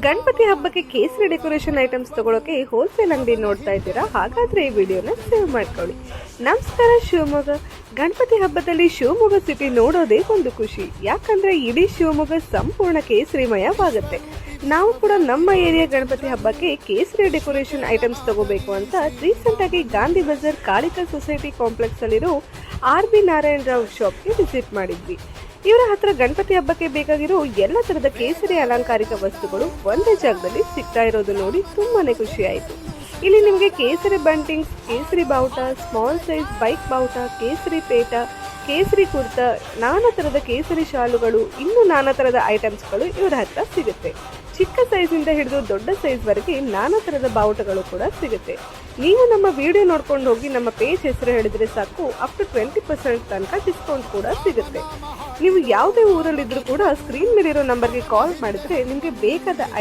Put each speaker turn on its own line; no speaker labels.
ಗಣಪತಿ ಹಬ್ಬಕ್ಕೆ ಕೇಸರಿ decoration items ತಗೊಳ್ಳೋಕೆ ಹೋಲ್ಸೇಲ್ ಅಂಗಡಿ ನೋಡ್ತಾ ಇದ್ದೀರಾ? ಹಾಗಾದ್ರೆ ಈ ವಿಡಿಯೋನ ಸೇವ್ ಮಾಡ್ಕೊಳ್ಳಿ. ನಮಸ್ಕಾರ ಶಿವಮೊಗ್ಗ. ಗಣಪತಿ ಹಬ್ಬದಲ್ಲಿ ಶಿವಮೊಗ್ಗ ಸಿಟಿ ನೋಡೋದೇ ಒಂದು ಖುಷಿ. ಯಾಕಂದ್ರೆ ಇಡೀ ಶಿವಮೊಗ್ಗ ಸಂಪೂರ್ಣ ಕೇಸರಿಮಯವಾಗುತ್ತೆ. ನಾವು ಕೂಡ ನಮ್ಮ ಏರಿಯಾ ಗಣಪತಿ ಹಬ್ಬಕ್ಕೆ ಕೇಸರಿ ಡೆಕೋರೇಷನ್ ಐಟಮ್ಸ್ ತಗೋಬೇಕು ಅಂತ ರೀಸೆಂಟ್ ಆಗಿ ಗಾಂಧಿ ಬಜಾರ್ ಕಾಳಿಕಾ ಸೊಸೈಟಿ ಕಾಂಪ್ಲೆಕ್ಸ್ ಅಲ್ಲಿರೋ RB ನಾರಾಯಣ ರಾವ್ ಶಾಪ್ಗೆ ವಿಸಿಟ್ ಮಾಡಿದ್ವಿ. ಇವರ ಹತ್ರ ಗಣಪತಿ ಹಬ್ಬಕ್ಕೆ ಬೇಕಾಗಿರೋ ಎಲ್ಲ ತರದ ಕೇಸರಿ ಅಲಂಕಾರಿಕ ವಸ್ತುಗಳು ಒಂದೇ ಜಾಗದಲ್ಲಿ ಸಿಗ್ತಾ ಇರೋದು ನೋಡಿ ತುಂಬಾನೇ ಖುಷಿ ಆಯಿತು. ಇಲ್ಲಿ ನಿಮಗೆ ಕೇಸರಿ ಬಂಟಿಂಗ್ಸ್, ಕೇಸರಿ ಬಾವುಟ, ಸ್ಮಾಲ್ ಸೈಜ್ ಬೈಕ್ ಬಾವುಟ, ಕೇಸರಿ ಪೇಟ, ಕೇಸರಿ ಕುರ್ತಾ, ನಾನಾ ತರದ ಕೇಸರಿ ಶಾಲುಗಳು, ಇನ್ನೂ ನಾನಾ ತರದ ಐಟಮ್ಸ್ಗಳು ಇವರ ಹತ್ರ ಸಿಗುತ್ತೆ. ಚಿಕ್ಕ ಸೈಜಿಂದ ಹಿಡಿದು ದೊಡ್ಡ ಸೈಜ್ ವರೆಗೆ ನಾನಾ ತರದ ಬಾವುಟಗಳು ಕೂಡ ಸಿಗುತ್ತೆ. ನೀವು ನಮ್ಮ ವಿಡಿಯೋ ನೋಡ್ಕೊಂಡು ಹೋಗಿ ನಮ್ಮ ಪೇಜ್ ಹೆಸರು ಹೇಳಿದ್ರೆ ಸಾಕು, ಅಪ್ ಟು 20% ತನಕ ಡಿಸ್ಕೌಂಟ್ ಕೂಡ ಸಿಗುತ್ತೆ. ನೀವು ಯಾವುದೇ ಊರಲ್ಲಿದ್ರೂ ಕೂಡ ಸ್ಕ್ರೀನ್ ಮೇಲಿರೋ ನಂಬರ್ಗೆ ಕಾಲ್ ಮಾಡಿದ್ರೆ ನಿಮಗೆ ಬೇಕಾದ